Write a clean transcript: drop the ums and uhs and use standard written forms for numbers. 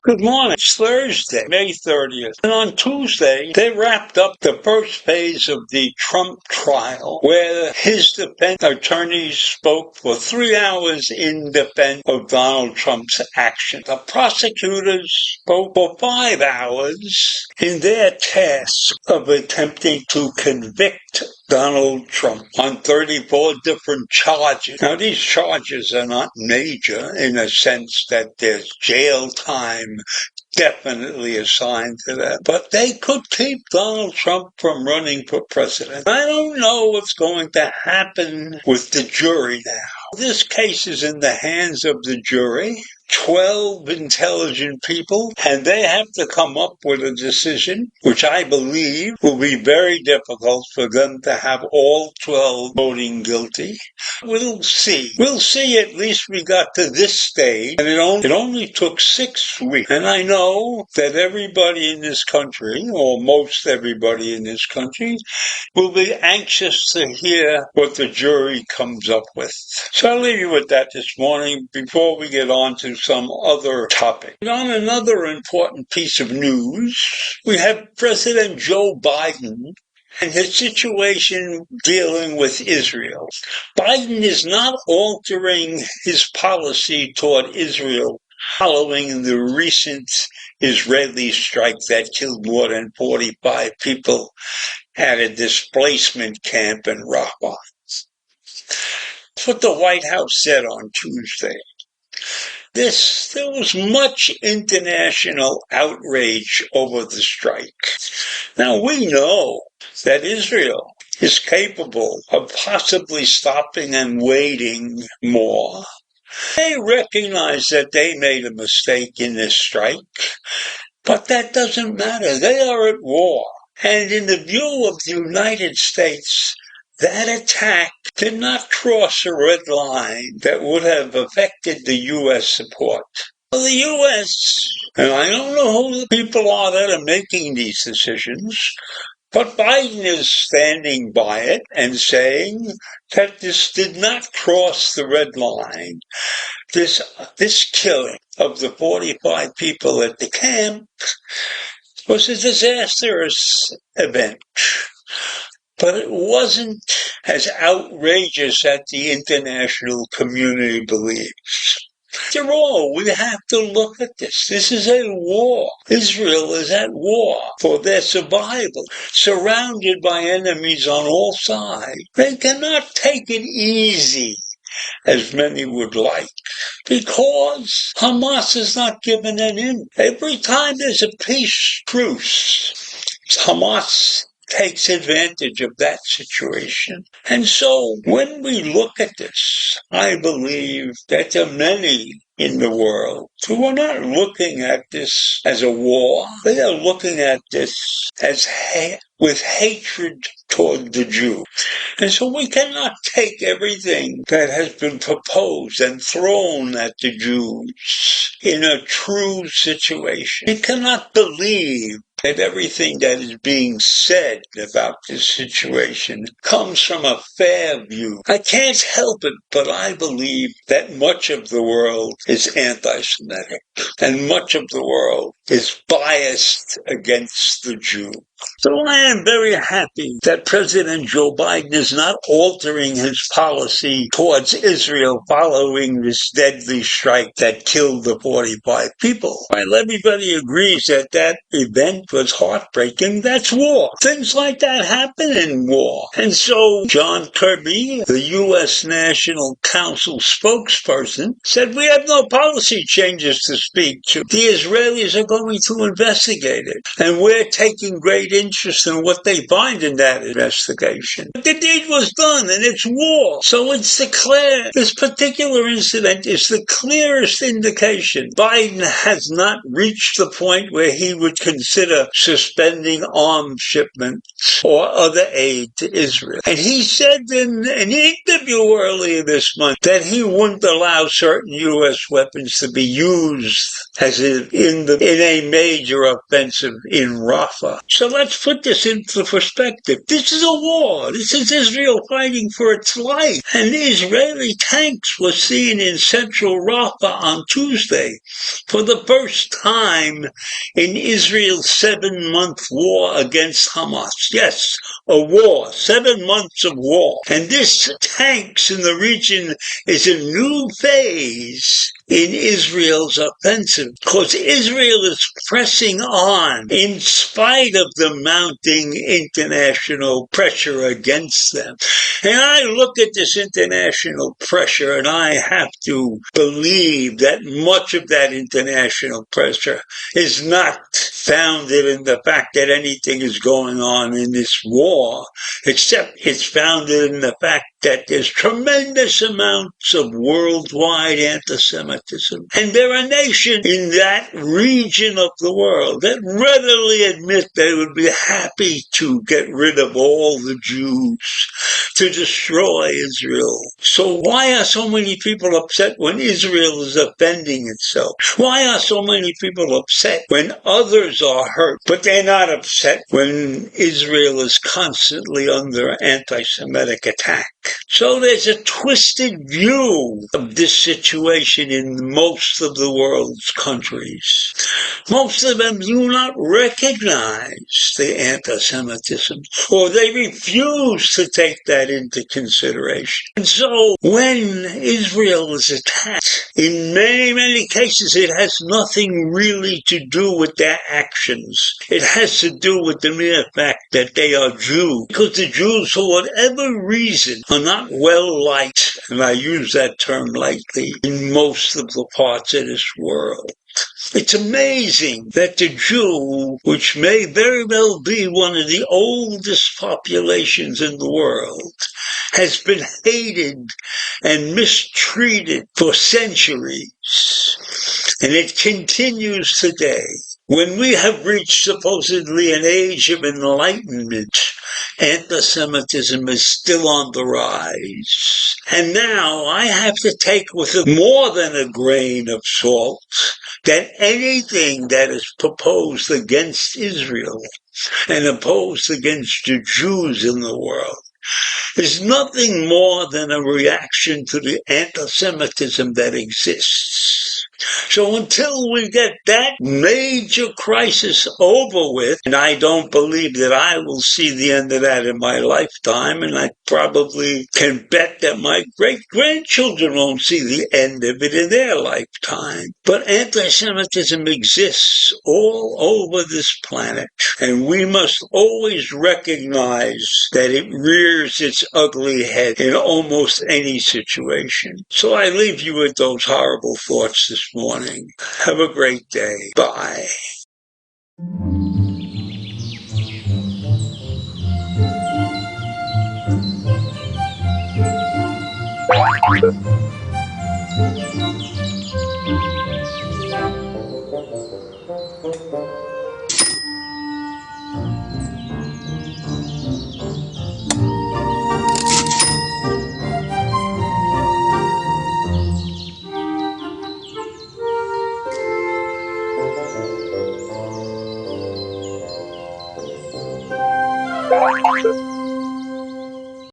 Good morning. It's Thursday, May 30th. And on Tuesday, they wrapped up the first phase of the Trump trial, where his defense attorneys spoke for 3 hours in defense of Donald Trump's action. The prosecutors spoke for 5 hours in their task of attempting to convict Donald Trump on 34 different charges. Now, these charges are not major in a sense that there's jail time definitely assigned to that. But they could keep Donald Trump from running for president. I don't know what's going to happen with the jury now. This case is in the hands of the jury. 12 intelligent people, and they have to come up with a decision, which I believe will be very difficult for them to have all 12 voting guilty. We'll see. We'll see. At least we got to this stage, and it only took 6 weeks. And I know that everybody in this country, or most everybody in this country, will be anxious to hear what the jury comes up with. So I'll leave you with that this morning before we get on to some other topic. On another important piece of news, we have President Joe Biden and his situation dealing with Israel. Biden is not altering his policy toward Israel following the recent Israeli strike that killed more than 45 people at a displacement camp in Rafah. That's what the White House said on Tuesday. There was much international outrage over the strike. Now, we know that Israel is capable of possibly stopping and waiting more. They recognize that they made a mistake in this strike, but that doesn't matter. They are at war. And in the view of the United States, that attack did not cross a red line that would have affected the U.S. support. Well, the U.S., and I don't know who the people are that are making these decisions, but Biden is standing by it and saying that this did not cross the red line. This killing of the 45 people at the camp was a disastrous event. But it wasn't as outrageous as the international community believes. After all, we have to look at this. This is a war. Israel is at war for their survival, surrounded by enemies on all sides. They cannot take it easy, as many would like, because Hamas is not giving it in. Every time there's a peace truce, Hamas takes advantage of that situation. And so when we look at this, I believe that there are many in the world who are not looking at this as a war. They are looking at this as with hatred toward the Jew. And so we cannot take everything that has been proposed and thrown at the Jews in a true situation. We cannot believe that everything that is being said about this situation comes from a fair view. I can't help it, but I believe that much of the world is anti-Semitic, and much of the world is biased against the Jew. So I am very happy that President Joe Biden is not altering his policy towards Israel following this deadly strike that killed the 45 people. While everybody agrees that that event was heartbreaking, that's war. Things like that happen in war. And so John Kirby, the U.S. National Council spokesperson, said we have no policy changes to speak to. The Israelis are going going to investigate it. And we're taking great interest in what they find in that investigation. But the deed was done, and it's war. So it's declared. This particular incident is the clearest indication Biden has not reached the point where he would consider suspending arms shipments or other aid to Israel. And he said in an interview earlier this month that he wouldn't allow certain U.S. weapons to be used as in a major offensive in Rafah. So let's put this into perspective. This is a war. This is Israel fighting for its life. And Israeli tanks were seen in central Rafah on Tuesday for the first time in Israel's 7-month war against Hamas. Yes, a war, 7 months of war. And this tanks in the region is a new phase in Israel's offensive, because Israel is pressing on in spite of the mounting international pressure against them. And I look at this international pressure and I have to believe that much of that international pressure is not founded in the fact that anything is going on in this war, except it's founded in the fact that there's tremendous amounts of worldwide anti-Semitism. And there are nations in that region of the world that readily admit they would be happy to get rid of all the Jews, to destroy Israel. So why are so many people upset when Israel is offending itself? Why are so many people upset when others are hurt, but they're not upset when Israel is constantly under anti-Semitic attack? So there's a twisted view of this situation in most of the world's countries. Most of them do not recognize the anti-Semitism, or they refuse to take that into consideration. And so when Israel is attacked, in many, many cases, it has nothing really to do with their actions. It has to do with the mere fact that they are Jews. Because the Jews, for whatever reason, are not well liked, and I use that term lightly, in most of the parts of this world. It's amazing that the Jew, which may very well be one of the oldest populations in the world, has been hated and mistreated for centuries, and it continues today. When we have reached supposedly an age of enlightenment, anti-Semitism is still on the rise. And now I have to take with it more than a grain of salt that anything that is proposed against Israel and opposed against the Jews in the world is nothing more than a reaction to the anti-Semitism that exists. So until we get that major crisis over with, and I don't believe that I will see the end of that in my lifetime, and I probably can bet that my great-grandchildren won't see the end of it in their lifetime. But anti-Semitism exists all over this planet, and we must always recognize that it rears its ugly head in almost any situation. So I leave you with those horrible thoughts this morning. Have a great day. Bye.